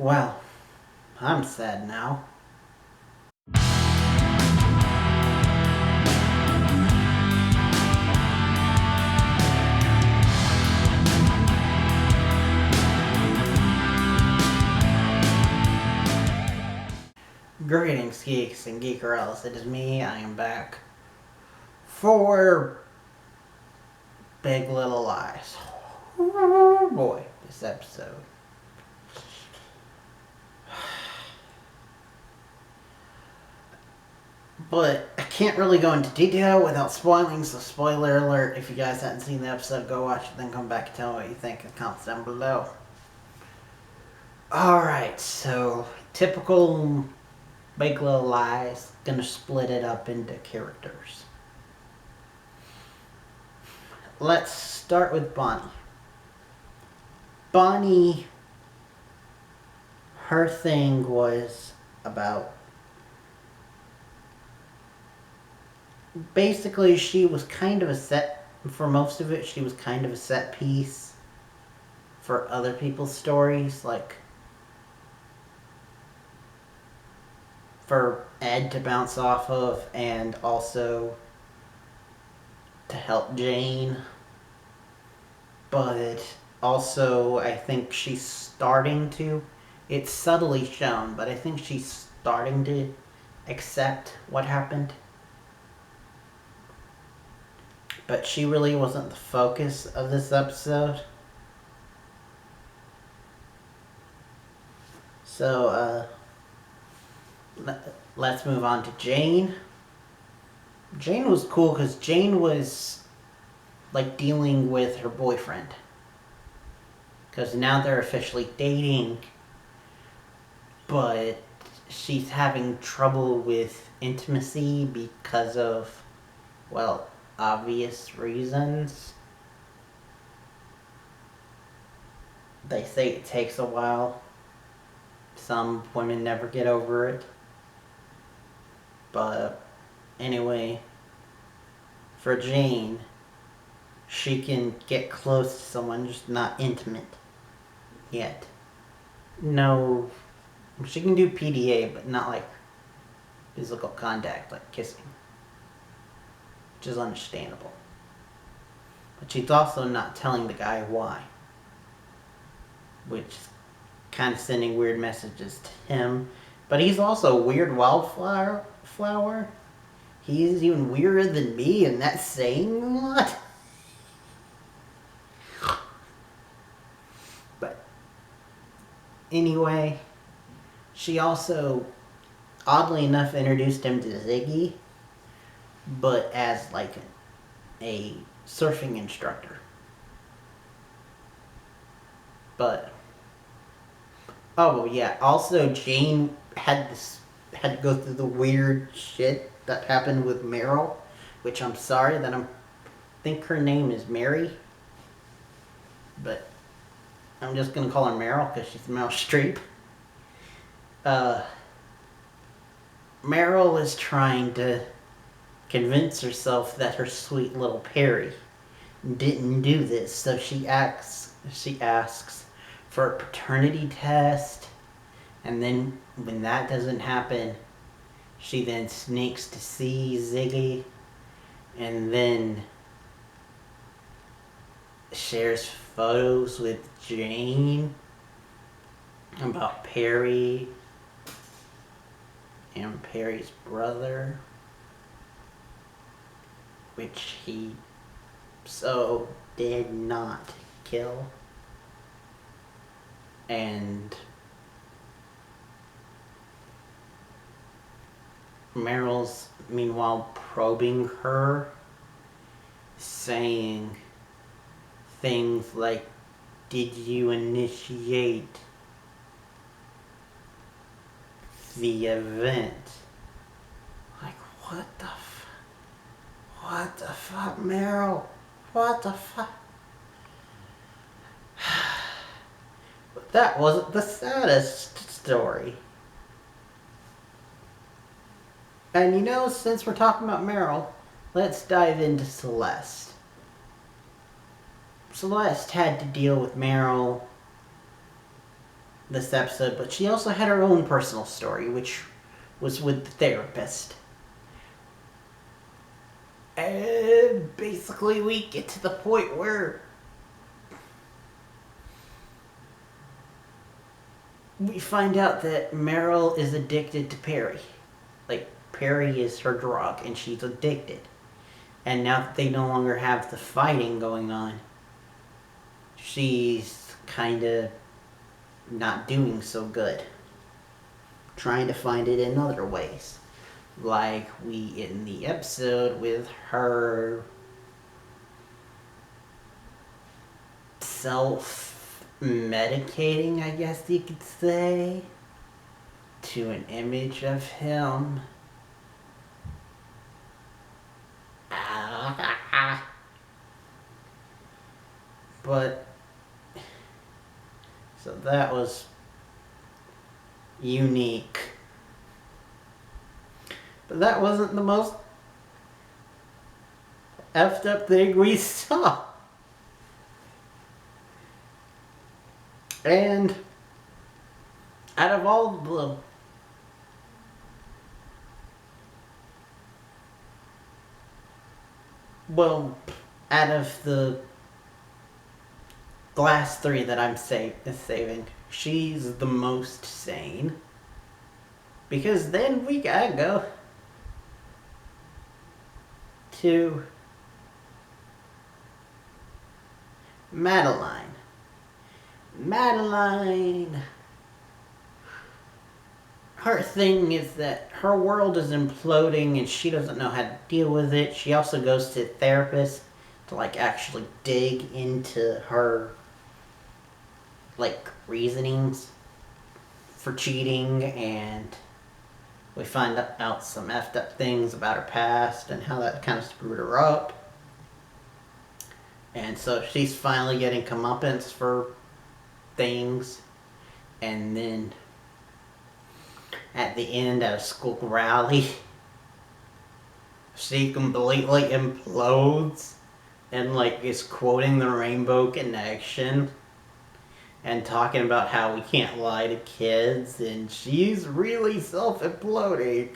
Well, I'm sad now. Greetings, geeks and geekerellas. It is me. I am back for Big Little Lies. Oh boy, this episode. But I can't really go into detail without spoiling, so spoiler alert. If you guys haven't seen the episode, go watch it, then come back and tell me what you think in the comments down below. Alright, so typical Big Little Lies, gonna split it up into characters. Let's start with Bonnie. Bonnie, her thing was about... Basically, she was kind of a set... For most of it, she was kind of a set piece for other people's stories, like... for Ed to bounce off of, and also to help Jane. But also, I think she's starting to... It's subtly shown, but I think she's starting to accept what happened. But she really wasn't the focus of this episode. So, let's move on to Jane. Jane was cool because Jane was like dealing with her boyfriend. Because now they're officially dating. But she's having trouble with intimacy because of, well, obvious reasons. They say it takes a while. Some women never get over it. But anyway, for Jane, she can get close to someone, just not intimate yet. No, she can do PDA, but not like physical contact, like kissing. Which is understandable. But she's also not telling the guy why. Which is kind of sending weird messages to him. But he's also a weird wildflower. He's even weirder than me, and that's saying a lot. But anyway, she also, oddly enough, introduced him to Ziggy, but as like a surfing instructor. But oh yeah, also Jane had to go through the weird shit that happened with Meryl, which I'm sorry that I think her name is Mary, but I'm just gonna call her Meryl because she's Meryl Streep. Meryl is trying to convince herself that her sweet little Perry didn't do this, so she asks for a paternity test, and then when that doesn't happen, she then sneaks to see Ziggy, and then shares photos with Jane about Perry and Perry's brother, which he so did not kill. And Meryl's meanwhile probing her, saying things like, did you initiate the event? Like, what the fuck, Meryl? What the fuck? But that wasn't the saddest story. And you know, since we're talking about Meryl, let's dive into Celeste. Celeste had to deal with Meryl this episode, but she also had her own personal story, which was with the therapist. And basically we get to the point where we find out that Meryl is addicted to Perry. Like, Perry is her drug, and she's addicted. And now that they no longer have the fighting going on, she's kind of not doing so good. Trying to find it in other ways. Like we in the episode with her self-medicating, I guess you could say, to an image of him. But, so that was unique. But that wasn't the most effed up thing we saw. And out of all the out of the last three that I'm saving, she's the most sane. Because then we gotta go to Madeline. Her thing is that her world is imploding and she doesn't know how to deal with it. She also goes to a therapist to like actually dig into her like reasonings for cheating, and we find out some effed up things about her past and how that kind of screwed her up. And so she's finally getting comeuppance for things. And then at the end, at a school rally, she completely implodes and like is quoting the Rainbow Connection and talking about how we can't lie to kids, and she's really self-imploding.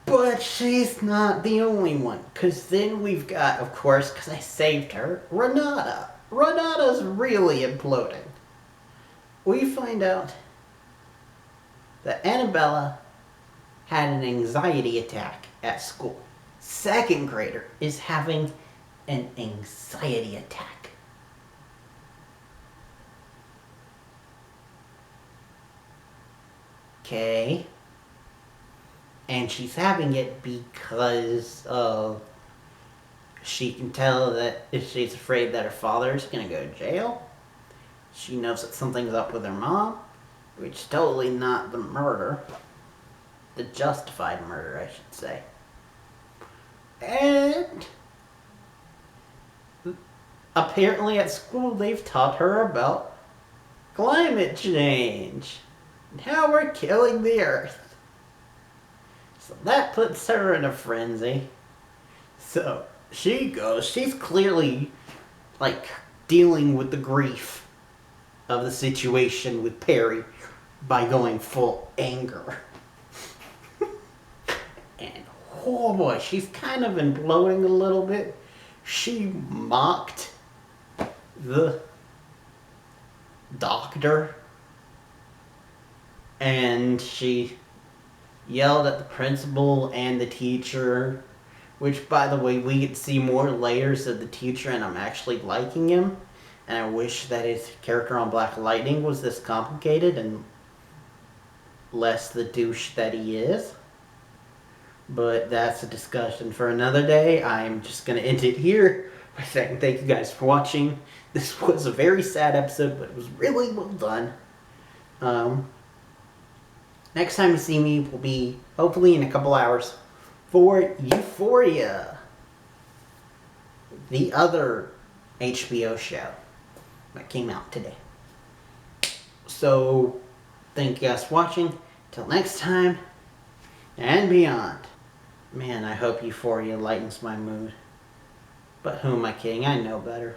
But she's not the only one, because then we've got, of course, because I saved her, Renata. Renata's really imploding. We find out that Annabella had an anxiety attack at school. Second grader is having an anxiety attack. Okay. And she's having it because of she can tell that if she's afraid that her father's gonna go to jail. She knows that something's up with her mom, which is totally not the murder. The justified murder, I should say. And apparently at school they've taught her about climate change and how we're killing the earth. So that puts her in a frenzy. So she goes, she's clearly like dealing with the grief of the situation with Perry by going full anger. And oh boy, she's kind of imploding a little bit. She mocked the doctor, and she yelled at the principal and the teacher, which, by the way, we get to see more layers of the teacher, and I'm actually liking him, and I wish that his character on Black Lightning was this complicated and less the douche that he is. But that's a discussion for another day. I'm just going to end it here by saying thank you guys for watching. This was a very sad episode, but it was really well done. Next time you see me will be hopefully in a couple hours for Euphoria, the other HBO show that came out today. So, thank you guys for watching. Till next time, and beyond. Man, I hope Euphoria lightens my mood. But who am I kidding? I know better.